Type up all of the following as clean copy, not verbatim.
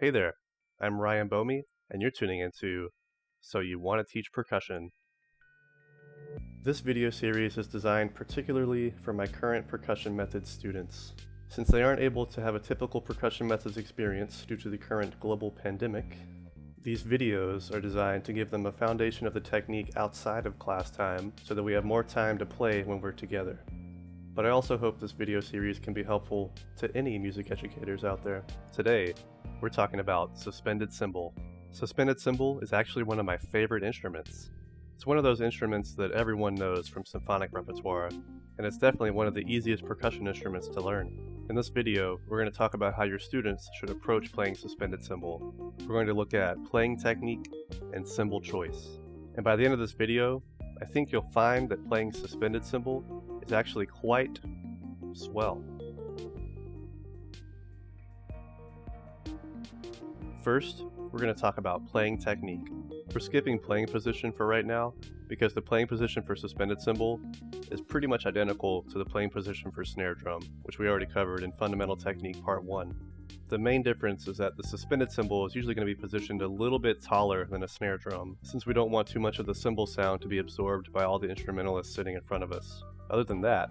Hey there, I'm Ryan Boehme, and you're tuning into So You Want to Teach Percussion. This video series is designed particularly for my current Percussion Methods students. Since they aren't able to have a typical Percussion Methods experience due to the current global pandemic, these videos are designed to give them a foundation of the technique outside of class time so that we have more time to play when we're together. But I also hope this video series can be helpful to any music educators out there. Today, we're talking about suspended cymbal. Suspended cymbal is actually one of my favorite instruments. It's one of those instruments that everyone knows from symphonic repertoire, and it's definitely one of the easiest percussion instruments to learn. In this video, we're going to talk about how your students should approach playing suspended cymbal. We're going to look at playing technique and cymbal choice. And by the end of this video, I think you'll find that playing suspended cymbal is actually quite swell. First, we're going to talk about playing technique. We're skipping playing position for right now because the playing position for suspended cymbal is pretty much identical to the playing position for snare drum, which we already covered in Fundamental Technique Part 1. The main difference is that the suspended cymbal is usually going to be positioned a little bit taller than a snare drum, since we don't want too much of the cymbal sound to be absorbed by all the instrumentalists sitting in front of us. Other than that,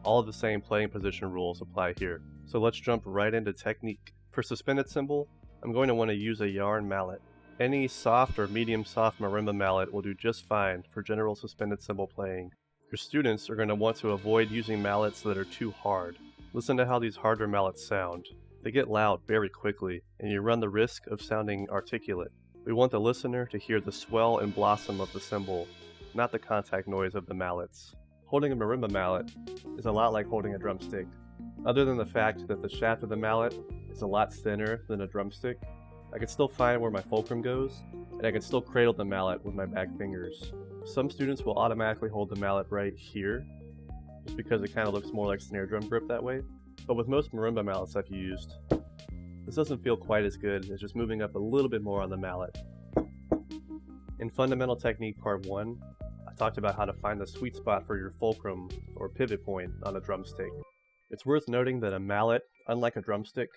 all of the same playing position rules apply here. So let's jump right into technique. For suspended cymbal, I'm going to want to use a yarn mallet. Any soft or medium soft marimba mallet will do just fine for general suspended cymbal playing. Your students are going to want to avoid using mallets that are too hard. Listen to how these harder mallets sound. They get loud very quickly, and you run the risk of sounding articulate. We want the listener to hear the swell and blossom of the cymbal, not the contact noise of the mallets. Holding a marimba mallet is a lot like holding a drumstick. Other than the fact that the shaft of the mallet is a lot thinner than a drumstick, I can still find where my fulcrum goes, and I can still cradle the mallet with my back fingers. Some students will automatically hold the mallet right here, just because it kind of looks more like snare drum grip that way. But with most marimba mallets I've used, this doesn't feel quite as good as just moving up a little bit more on the mallet. In Fundamental Technique Part 1, I talked about how to find the sweet spot for your fulcrum or pivot point on a drumstick. It's worth noting that a mallet, unlike a drumstick,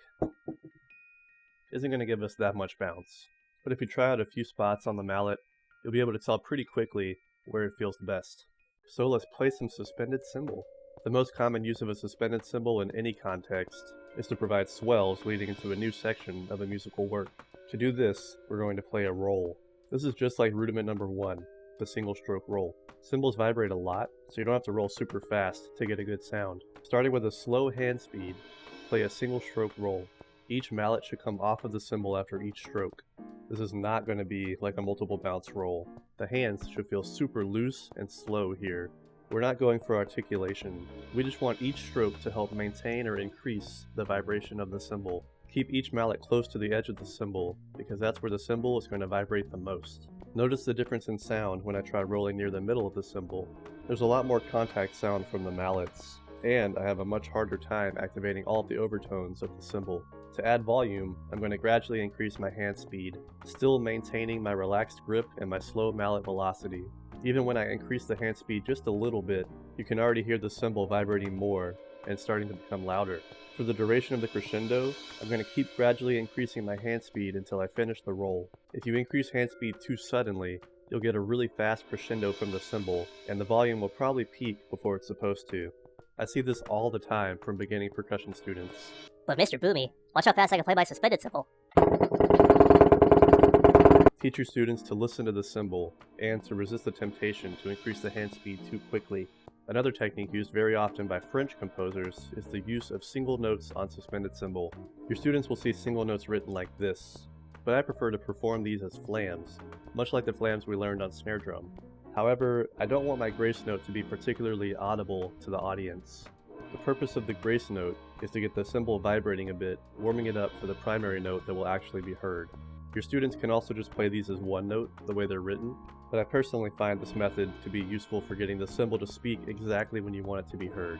isn't going to give us that much bounce. But if you try out a few spots on the mallet, you'll be able to tell pretty quickly where it feels the best. So let's play some suspended cymbal. The most common use of a suspended cymbal in any context is to provide swells leading into a new section of a musical work. To do this, we're going to play a roll. This is just like rudiment number 1, the single stroke roll. Cymbals vibrate a lot, so you don't have to roll super fast to get a good sound. Starting with a slow hand speed, play a single stroke roll. Each mallet should come off of the cymbal after each stroke. This is not going to be like a multiple bounce roll. The hands should feel super loose and slow here. We're not going for articulation. We just want each stroke to help maintain or increase the vibration of the cymbal. Keep each mallet close to the edge of the cymbal, because that's where the cymbal is going to vibrate the most. Notice the difference in sound when I try rolling near the middle of the cymbal. There's a lot more contact sound from the mallets, and I have a much harder time activating all of the overtones of the cymbal. To add volume, I'm going to gradually increase my hand speed, still maintaining my relaxed grip and my slow mallet velocity. Even when I increase the hand speed just a little bit, you can already hear the cymbal vibrating more and starting to become louder. For the duration of the crescendo, I'm going to keep gradually increasing my hand speed until I finish the roll. If you increase hand speed too suddenly, you'll get a really fast crescendo from the cymbal, and the volume will probably peak before it's supposed to. I see this all the time from beginning percussion students. But Mr. Boehme, watch how fast I can play my suspended cymbal. Teach your students to listen to the cymbal and to resist the temptation to increase the hand speed too quickly. Another technique used very often by French composers is the use of single notes on suspended cymbal. Your students will see single notes written like this, but I prefer to perform these as flams, much like the flams we learned on snare drum. However, I don't want my grace note to be particularly audible to the audience. The purpose of the grace note is to get the cymbal vibrating a bit, warming it up for the primary note that will actually be heard. Your students can also just play these as one note, the way they're written, but I personally find this method to be useful for getting the cymbal to speak exactly when you want it to be heard.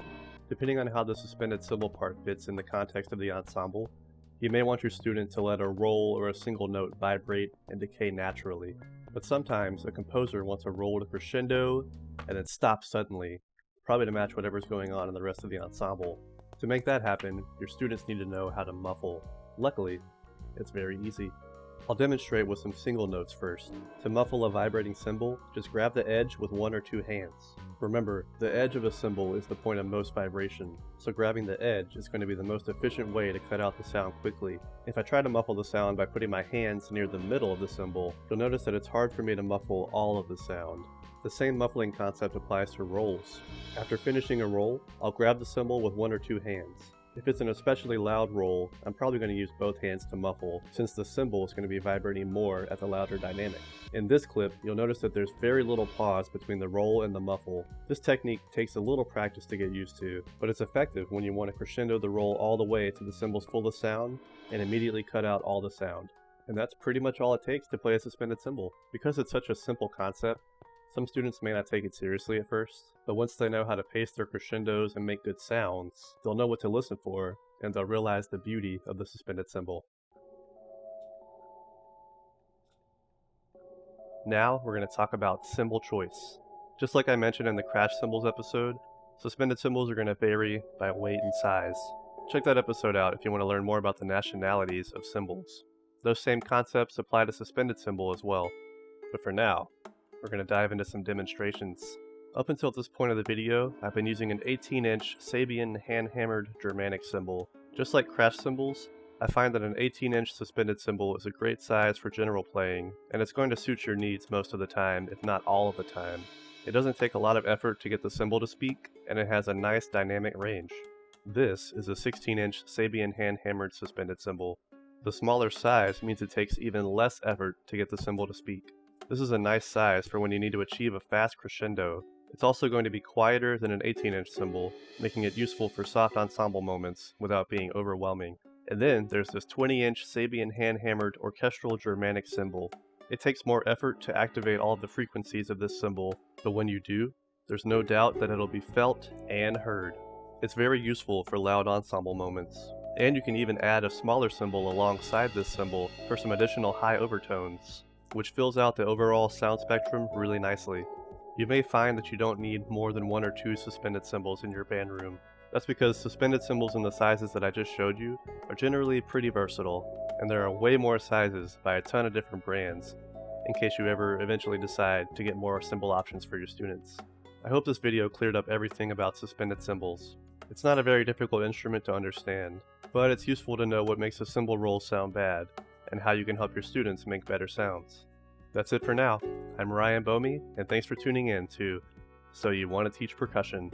Depending on how the suspended cymbal part fits in the context of the ensemble, you may want your student to let a roll or a single note vibrate and decay naturally. But sometimes a composer wants a roll to crescendo and then stop suddenly, probably to match whatever's going on in the rest of the ensemble. To make that happen, your students need to know how to muffle. Luckily, It's very easy. I'll demonstrate with some single notes first. To muffle a vibrating cymbal, just grab the edge with one or two hands. Remember, the edge of a cymbal is the point of most vibration, so grabbing the edge is going to be the most efficient way to cut out the sound quickly. If I try to muffle the sound by putting my hands near the middle of the cymbal, you'll notice that it's hard for me to muffle all of the sound. The same muffling concept applies to rolls. After finishing a roll, I'll grab the cymbal with one or two hands. If it's an especially loud roll, I'm probably going to use both hands to muffle, since the cymbal is going to be vibrating more at the louder dynamic. In this clip, you'll notice that there's very little pause between the roll and the muffle. This technique takes a little practice to get used to, but it's effective when you want to crescendo the roll all the way to the cymbal's fullest sound, and immediately cut out all the sound. And that's pretty much all it takes to play a suspended cymbal. Because it's such a simple concept, some students may not take it seriously at first, but once they know how to pace their crescendos and make good sounds, they'll know what to listen for, and they'll realize the beauty of the suspended cymbal. Now we're going to talk about cymbal choice. Just like I mentioned in the crash cymbals episode, suspended cymbals are going to vary by weight and size. Check that episode out if you want to learn more about the nationalities of cymbals. Those same concepts apply to suspended cymbal as well. But for now, we're going to dive into some demonstrations. Up until this point of the video, I've been using an 18-inch Sabian hand-hammered Germanic cymbal. Just like crash cymbals, I find that an 18-inch suspended cymbal is a great size for general playing, and it's going to suit your needs most of the time, if not all of the time. It doesn't take a lot of effort to get the cymbal to speak, and it has a nice dynamic range. This is a 16-inch Sabian hand-hammered suspended cymbal. The smaller size means it takes even less effort to get the cymbal to speak. This is a nice size for when you need to achieve a fast crescendo. It's also going to be quieter than an 18-inch cymbal, making it useful for soft ensemble moments without being overwhelming. And then there's this 20-inch Sabian hand-hammered orchestral Germanic cymbal. It takes more effort to activate all of the frequencies of this cymbal, but when you do, there's no doubt that it'll be felt and heard. It's very useful for loud ensemble moments. And you can even add a smaller cymbal alongside this cymbal for some additional high overtones, which fills out the overall sound spectrum really nicely. You may find that you don't need more than one or two suspended cymbals in your band room. That's because suspended cymbals in the sizes that I just showed you are generally pretty versatile, and there are way more sizes by a ton of different brands, in case you ever eventually decide to get more cymbal options for your students. I hope this video cleared up everything about suspended cymbals. It's not a very difficult instrument to understand, but it's useful to know what makes a cymbal roll sound bad, and how you can help your students make better sounds. That's it for now. I'm Ryan Boehme, and thanks for tuning in to So You Want to Teach Percussion.